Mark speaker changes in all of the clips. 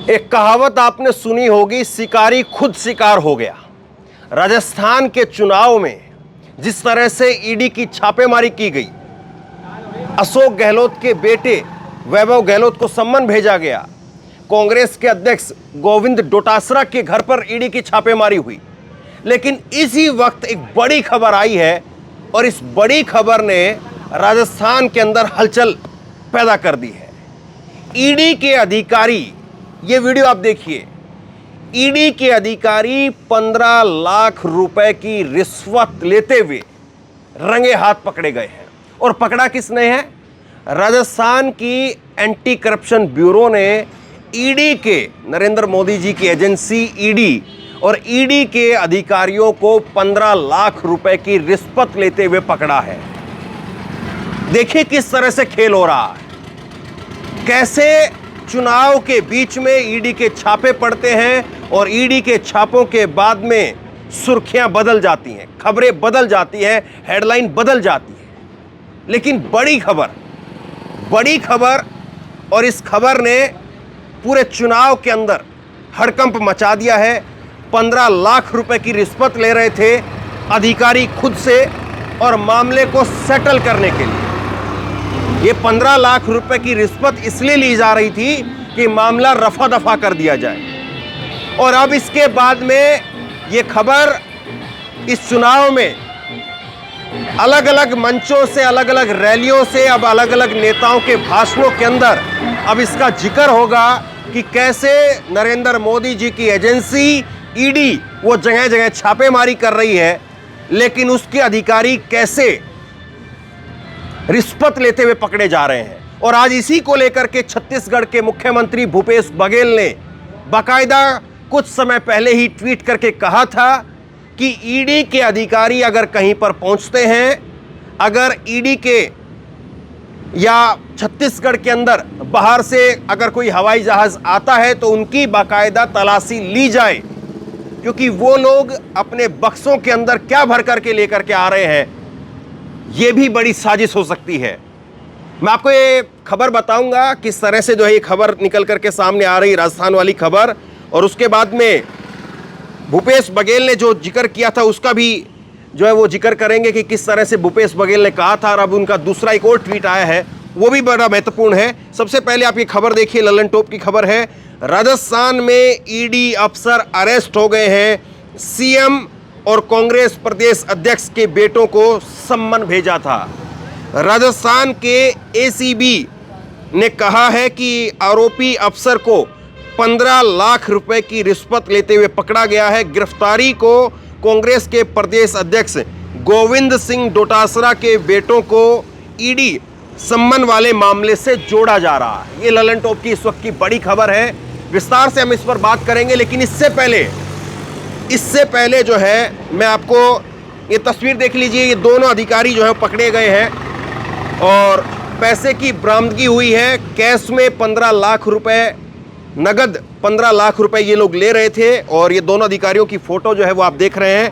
Speaker 1: एक कहावत आपने सुनी होगी, शिकारी खुद शिकार हो गया। राजस्थान के चुनाव में जिस तरह से ईडी की छापेमारी की गई, अशोक गहलोत के बेटे वैभव गहलोत को सम्मन भेजा गया, कांग्रेस के अध्यक्ष गोविंद डोटासरा के घर पर ईडी की छापेमारी हुई। लेकिन इसी वक्त एक बड़ी खबर आई है और इस बड़ी खबर ने राजस्थान के अंदर हलचल पैदा कर दी है। ईडी के अधिकारी, ये वीडियो आप देखिए, ईडी के अधिकारी 15 लाख रुपए की रिश्वत लेते हुए रंगे हाथ पकड़े गए हैं। और पकड़ा किसने है? राजस्थान की एंटी करप्शन ब्यूरो ने ईडी के, नरेंद्र मोदी जी की एजेंसी ईडी और ईडी के अधिकारियों को 15 लाख रुपए की रिश्वत लेते हुए पकड़ा है। देखिए किस तरह से खेल हो रहा है, कैसे चुनाव के बीच में ईडी के छापे पड़ते हैं और ईडी के छापों के बाद में सुर्खियां बदल जाती हैं, खबरें बदल जाती हैं, हेडलाइन बदल जाती है। लेकिन बड़ी खबर और इस खबर ने पूरे चुनाव के अंदर हड़कंप मचा दिया है। 15 लाख रुपए की रिश्वत ले रहे थे अधिकारी खुद से और मामले को सेटल करने के लिए। ये 15 लाख रुपए की रिश्वत इसलिए ली जा रही थी कि मामला रफा दफा कर दिया जाए। और अब इसके बाद में ये खबर इस चुनाव में अलग अलग मंचों से, अलग अलग रैलियों से, अब अलग अलग नेताओं के भाषणों के अंदर अब इसका जिक्र होगा कि कैसे नरेंद्र मोदी जी की एजेंसी ईडी वो जगह जगह छापेमारी कर रही है, लेकिन उसके अधिकारी कैसे रिश्वत लेते हुए पकड़े जा रहे हैं। और आज इसी को लेकर के छत्तीसगढ़ के मुख्यमंत्री भूपेश बघेल ने बाकायदा कुछ समय पहले ही ट्वीट करके कहा था कि ईडी के अधिकारी अगर कहीं पर पहुंचते हैं, अगर ईडी के या छत्तीसगढ़ के अंदर बाहर से अगर कोई हवाई जहाज आता है तो उनकी बाकायदा तलाशी ली जाए, क्योंकि वो लोग अपने बक्सों के अंदर क्या भर करके लेकर के आ रहे हैं, ये भी बड़ी साजिश हो सकती है। मैं आपको ये खबर बताऊंगा किस तरह से जो है ये खबर निकल करके सामने आ रही, राजस्थान वाली खबर। और उसके बाद में भूपेश बघेल ने जो जिक्र किया था उसका भी जो है वो जिक्र करेंगे कि किस तरह से भूपेश बघेल ने कहा था। और अब उनका दूसरा एक और ट्वीट आया है, वो भी बड़ा महत्वपूर्ण है। सबसे पहले आप ये खबर देखिए, ललन टॉप की खबर है, राजस्थान में ईडी अफसर अरेस्ट हो गए हैं, सीएम और कांग्रेस प्रदेश अध्यक्ष के बेटों को सम्मन भेजा था। राजस्थान के एसीबी ने कहा है कि आरोपी अफसर को 15 लाख रुपए की रिश्वत लेते हुए पकड़ा गया है। गिरफ्तारी को कांग्रेस के प्रदेश अध्यक्ष गोविंद सिंह डोटासरा के बेटों को ईडी सम्मन वाले मामले से जोड़ा जा रहा है। ये ललन टॉप की इस वक्त की बड़ी खबर है, विस्तार से हम इस पर बात करेंगे। लेकिन इससे पहले जो है मैं आपको ये तस्वीर देख लीजिए, ये दोनों अधिकारी जो है पकड़े गए हैं और पैसे की बरामदगी हुई है। कैश में 15 लाख रुपए, नगद 15 लाख रुपए ये लोग ले रहे थे। और ये दोनों अधिकारियों की फोटो जो है वो आप देख रहे हैं,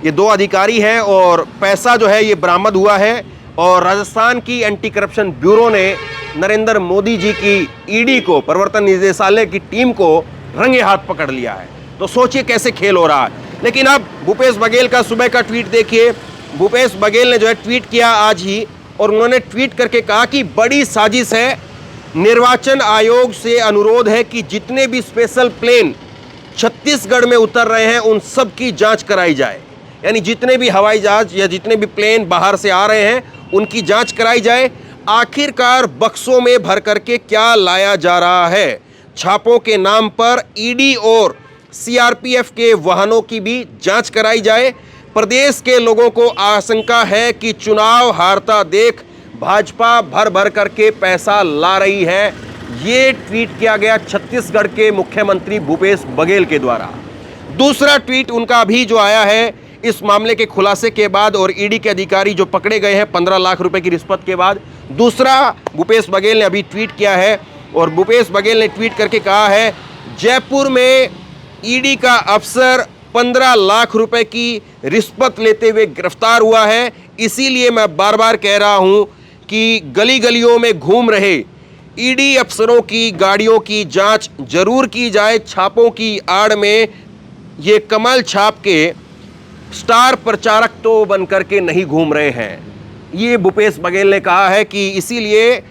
Speaker 1: ये दो अधिकारी हैं और पैसा जो है ये बरामद हुआ है। और राजस्थान की एंटी करप्शन ब्यूरो ने नरेंद्र मोदी जी की ईडी को, प्रवर्तन निदेशालय की टीम को रंगे हाथ पकड़ लिया है। तो सोचिए कैसे खेल हो रहा है। लेकिन अब भूपेश बघेल का सुबह का ट्वीट देखिए। भूपेश बघेल ने जो है ट्वीट किया आज ही, और उन्होंने ट्वीट करके कहा कि बड़ी साजिश है, निर्वाचन आयोग से अनुरोध है कि जितने भी स्पेशल प्लेन छत्तीसगढ़ में उतर रहे हैं उन सब की जांच कराई जाए। यानी जितने भी हवाई जहाज या जितने भी प्लेन बाहर से आ रहे हैं उनकी जांच कराई जाए। आखिरकार बक्सों में भर करके क्या लाया जा रहा है। छापों के नाम पर ईडी और सीआरपीएफ के वाहनों की भी जांच कराई जाए। प्रदेश के लोगों को आशंका है कि चुनाव हारता देख भाजपा भर भर करके पैसा ला रही है। ये ट्वीट किया गया छत्तीसगढ़ के मुख्यमंत्री भूपेश बघेल के द्वारा। दूसरा ट्वीट उनका भी जो आया है इस मामले के खुलासे के बाद और ईडी के अधिकारी जो पकड़े गए हैं 15 लाख रुपए की रिश्वत के बाद, दूसरा भूपेश बघेल ने अभी ट्वीट किया है। और भूपेश बघेल ने ट्वीट करके कहा है, जयपुर में ईडी का अफसर 15 लाख रुपए की रिश्वत लेते हुए गिरफ्तार हुआ है। इसीलिए मैं बार बार कह रहा हूं कि गली गलियों में घूम रहे ईडी अफसरों की गाड़ियों की जांच जरूर की जाए, छापों की आड़ में ये कमल छाप के स्टार प्रचारक तो बनकर के नहीं घूम रहे हैं। ये भूपेश बघेल ने कहा है कि इसीलिए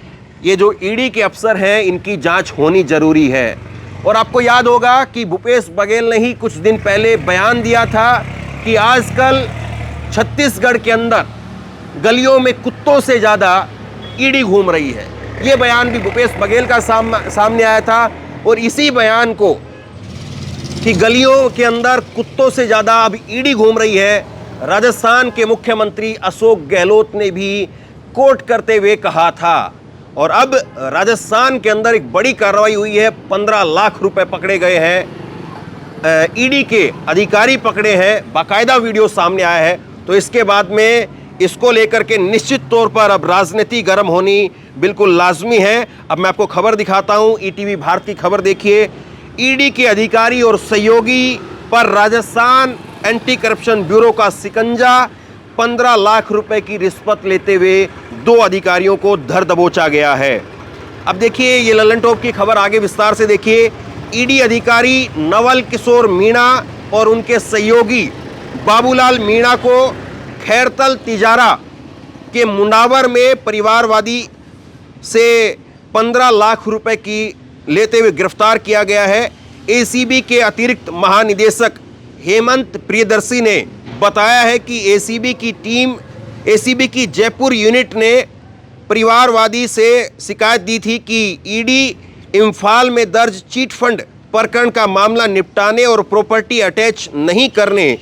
Speaker 1: ये जो ईडी के अफसर हैं इनकी जांच होनी जरूरी है। और आपको याद होगा कि भूपेश बघेल ने ही कुछ दिन पहले बयान दिया था कि आजकल छत्तीसगढ़ के अंदर गलियों में कुत्तों से ज़्यादा ईडी घूम रही है। ये बयान भी भूपेश बघेल का सामने आया था। और इसी बयान को कि गलियों के अंदर कुत्तों से ज़्यादा अब ईडी घूम रही है, राजस्थान के मुख्यमंत्री अशोक गहलोत ने भी कोट करते हुए कहा था। और अब राजस्थान के अंदर एक बड़ी कार्रवाई हुई है, 15 लाख रुपए पकड़े गए हैं, ईडी के अधिकारी पकड़े हैं, बाकायदा वीडियो सामने आया है। तो इसके बाद में इसको लेकर के निश्चित तौर पर अब राजनीति गर्म होनी बिल्कुल लाजमी है। अब मैं आपको खबर दिखाता हूं, ईटीवी भारत की खबर देखिए। ईडी के अधिकारी और सहयोगी पर राजस्थान एंटी करप्शन ब्यूरो का शिकंजा, 15 लाख रुपए की रिश्वत लेते हुए 2 अधिकारियों को धर दबोचा गया है। अब देखिए ये लल्लन टॉप की खबर आगे विस्तार से देखिए। ईडी अधिकारी नवल किशोर मीणा और उनके सहयोगी बाबूलाल मीणा को खैरतल तिजारा के मुंडावर में परिवारवादी से 15 लाख रुपए की लेते हुए गिरफ्तार किया गया है। एसीबी के अतिरिक्त महानिदेशक हेमंत प्रियदर्शी ने बताया है कि एसीबी की जयपुर यूनिट ने परिवारवादी से शिकायत दी थी कि ईडी इम्फाल में दर्ज चीट फंड प्रकरण का मामला निपटाने और प्रॉपर्टी अटैच नहीं करने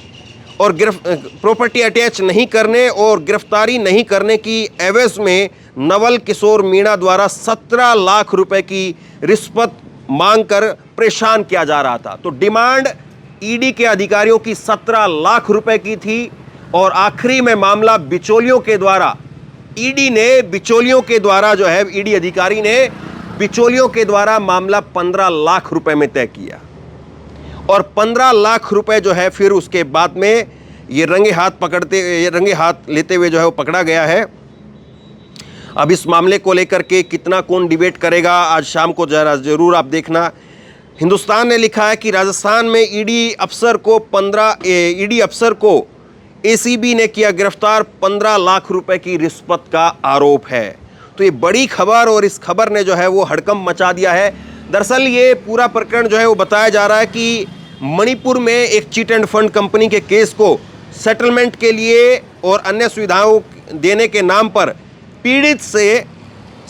Speaker 1: और गिरफ्तारी नहीं करने की एवज में नवल किशोर मीणा द्वारा 17 लाख रुपए की रिश्वत मांगकर परेशान किया जा रहा था। तो डिमांड ईडी के अधिकारियों की 17 लाख रुपए की थी और आखिरी में मामला बिचौलियों के द्वारा ईडी अधिकारी ने बिचौलियों के द्वारा मामला 15 लाख रुपए में तय किया। और 15 लाख रुपए जो है फिर उसके बाद में ये रंगे हाथ लेते हुए जो है वो पकड़ा गया है। अब इस मामले को लेकर के कितना कौन डिबेट करेगा, आज शाम को जरूर आप देखना। हिंदुस्तान ने लिखा है कि राजस्थान में ईडी अफसर को एसीबी ने किया गिरफ्तार, 15 लाख रुपए की रिश्वत का आरोप है। तो ये बड़ी खबर, और इस खबर ने जो है वो हड़कंप मचा दिया है। दरअसल ये पूरा प्रकरण जो है वो बताया जा रहा है कि मणिपुर में एक चीट एंड फंड कंपनी के केस को सेटलमेंट के लिए और अन्य सुविधाओं देने के नाम पर पीड़ित से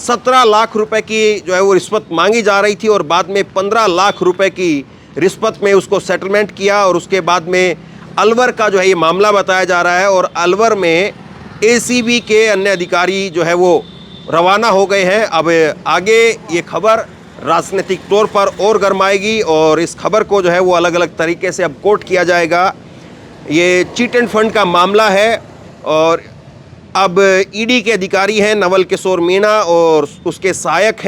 Speaker 1: 17 लाख रुपए की जो है वो रिश्वत मांगी जा रही थी और बाद में 15 लाख रुपए की रिश्वत में उसको सेटलमेंट किया। और उसके बाद में अलवर का जो है ये मामला बताया जा रहा है और अलवर में एसीबी के अन्य अधिकारी जो है वो रवाना हो गए हैं। अब आगे ये खबर राजनीतिक तौर पर और गरमाएगी और इस खबर को जो है वो अलग अलग तरीके से अब कोट किया जाएगा। ये चीट एंड फंड का मामला है और अब ईडी के अधिकारी हैं नवल किशोर मीणा और उसके सहायक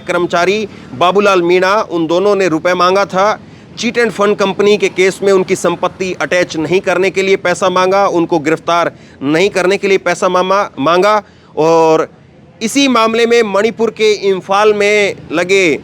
Speaker 1: कर्मचारी बाबूलाल मीणा, उन दोनों ने रुपए मांगा था। चीट एंड फंड कंपनी के केस में उनकी संपत्ति अटैच नहीं करने के लिए पैसा मांगा, उनको गिरफ्तार नहीं करने के लिए पैसा मांगा। और इसी मामले में मणिपुर के इम्फाल में लगे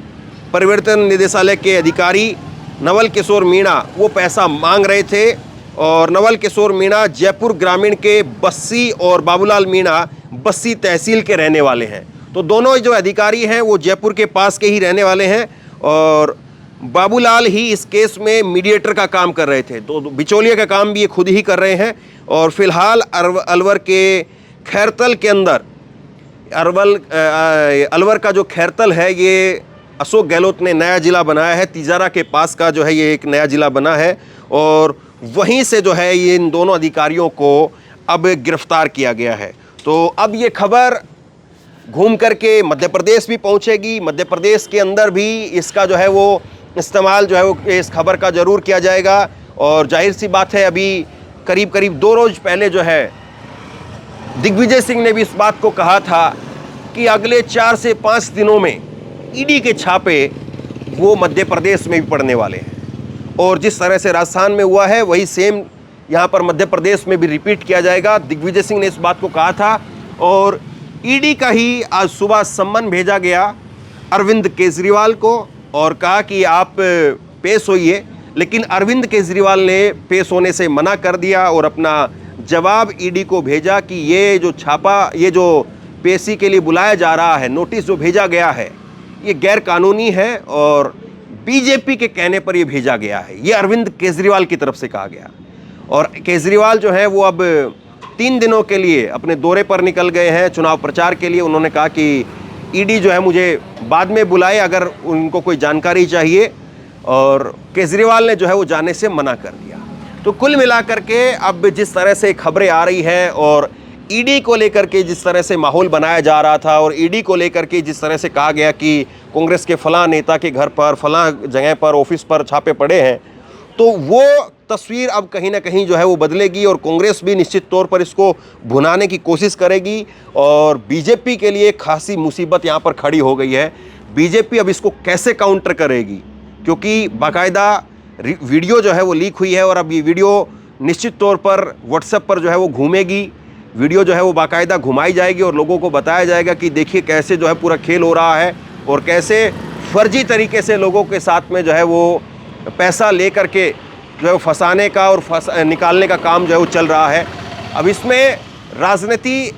Speaker 1: परिवर्तन निदेशालय के अधिकारी नवल किशोर मीणा वो पैसा मांग रहे थे। और नवल किशोर मीणा जयपुर ग्रामीण के बस्सी और बाबूलाल मीणा बस्सी तहसील के रहने वाले हैं। तो दोनों जो अधिकारी हैं वो जयपुर के पास के ही रहने वाले हैं और बाबूलाल ही इस केस में मीडिएटर का काम कर रहे थे। तो बिचौलिया का काम भी ये खुद ही कर रहे हैं। और फिलहाल अलवर के खैरतल के अंदर अलवर का जो खैरतल है ये अशोक गहलोत ने नया ज़िला बनाया है। तिजारा के पास का जो है ये एक नया ज़िला बना है और वहीं से जो है ये इन दोनों अधिकारियों को अब गिरफ्तार किया गया है। तो अब ये खबर घूम करके मध्य प्रदेश भी पहुंचेगी। मध्य प्रदेश के अंदर भी इसका जो है वो इस्तेमाल जो है वो इस खबर का ज़रूर किया जाएगा। और जाहिर सी बात है अभी करीब 2 रोज़ पहले जो है दिग्विजय सिंह ने भी इस बात को कहा था कि अगले 4 से 5 दिनों में ईडी के छापे वो मध्य प्रदेश में भी पड़ने वाले हैं। और जिस तरह से राजस्थान में हुआ है वही सेम यहाँ पर मध्य प्रदेश में भी रिपीट किया जाएगा। दिग्विजय सिंह ने इस बात को कहा था और ईडी का ही आज सुबह सम्मन भेजा गया अरविंद केजरीवाल को और कहा कि आप पेश होइए, लेकिन अरविंद केजरीवाल ने पेश होने से मना कर दिया और अपना जवाब ईडी को भेजा कि ये जो छापा, ये जो पेशी के लिए बुलाया जा रहा है, नोटिस जो भेजा गया है, ये गैर कानूनी है और बीजेपी के कहने पर ये भेजा गया है। ये अरविंद केजरीवाल की तरफ से कहा गया। और केजरीवाल जो है वो अब 3 दिनों के लिए अपने दौरे पर निकल गए हैं चुनाव प्रचार के लिए। उन्होंने कहा कि ईडी जो है मुझे बाद में बुलाए अगर उनको कोई जानकारी चाहिए, और केजरीवाल ने जो है वो जाने से मना कर दिया। तो कुल मिलाकर के अब जिस तरह से खबरें आ रही हैं और ईडी को लेकर के जिस तरह से माहौल बनाया जा रहा था और ईडी को लेकर के जिस तरह से कहा गया कि कांग्रेस के फलां नेता के घर पर, फलां जगह पर, ऑफिस पर छापे पड़े हैं, तो वो तस्वीर अब कहीं ना कहीं जो है वो बदलेगी और कांग्रेस भी निश्चित तौर पर इसको भुनाने की कोशिश करेगी। और बीजेपी के लिए खासी मुसीबत यहाँ पर खड़ी हो गई है। बीजेपी अब इसको कैसे काउंटर करेगी, क्योंकि बाकायदा वीडियो जो है वो लीक हुई है और अब ये वीडियो निश्चित तौर पर व्हाट्सएप पर जो है वो घूमेगी। वीडियो जो है वो बाकायदा घुमाई जाएगी और लोगों को बताया जाएगा कि देखिए कैसे जो है पूरा खेल हो रहा है और कैसे फर्जी तरीके से लोगों के साथ में जो है वो पैसा ले करके जो है फंसाने का और निकालने का काम जो है वो चल रहा है। अब इसमें राजनीति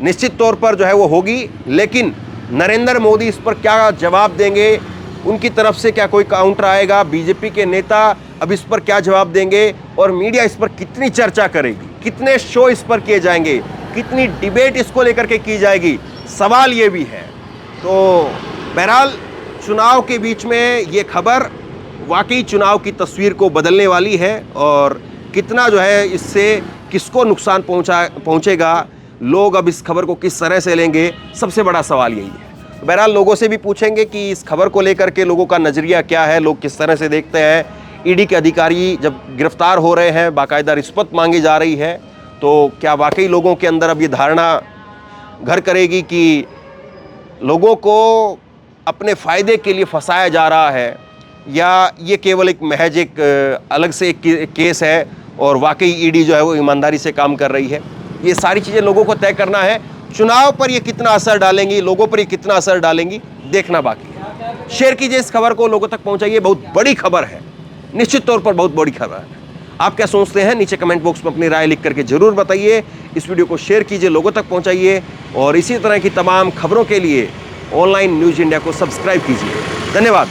Speaker 1: निश्चित तौर पर जो है वो होगी, लेकिन नरेंद्र मोदी इस पर क्या जवाब देंगे, उनकी तरफ से क्या कोई काउंटर आएगा, बीजेपी के नेता अब इस पर क्या जवाब देंगे और मीडिया इस पर कितनी चर्चा करेगी, कितने शो इस पर किए जाएंगे, कितनी डिबेट इसको लेकर के की जाएगी, सवाल ये भी है। तो बहरहाल चुनाव के बीच में ये खबर वाकई चुनाव की तस्वीर को बदलने वाली है और कितना जो है इससे किसको नुकसान पहुंचेगा, लोग अब इस खबर को किस तरह से लेंगे, सबसे बड़ा सवाल यही है। बहरहाल लोगों से भी पूछेंगे कि इस खबर को लेकर के लोगों का नज़रिया क्या है, लोग किस तरह से देखते हैं। ईडी के अधिकारी जब गिरफ्तार हो रहे हैं, बाकायदा रिश्वत मांगी जा रही है, तो क्या वाकई लोगों के अंदर अब ये धारणा घर करेगी कि लोगों को अपने फ़ायदे के लिए फंसाया जा रहा है, या ये केवल एक महज एक अलग से एक केस है और वाकई ईडी जो है वो ईमानदारी से काम कर रही है। ये सारी चीज़ें लोगों को तय करना है। चुनाव पर ये कितना असर डालेंगी, लोगों पर ये कितना असर डालेंगी, देखना बाकी है। शेयर कीजिए इस खबर को, लोगों तक पहुंचाइए। बहुत बड़ी खबर है, निश्चित तौर पर बहुत बड़ी खबर है। आप क्या सोचते हैं नीचे कमेंट बॉक्स में अपनी राय लिख करके जरूर बताइए। इस वीडियो को शेयर कीजिए, लोगों तक पहुंचाइए और इसी तरह की तमाम खबरों के लिए ऑनलाइन न्यूज़ इंडिया को सब्सक्राइब कीजिए। धन्यवाद।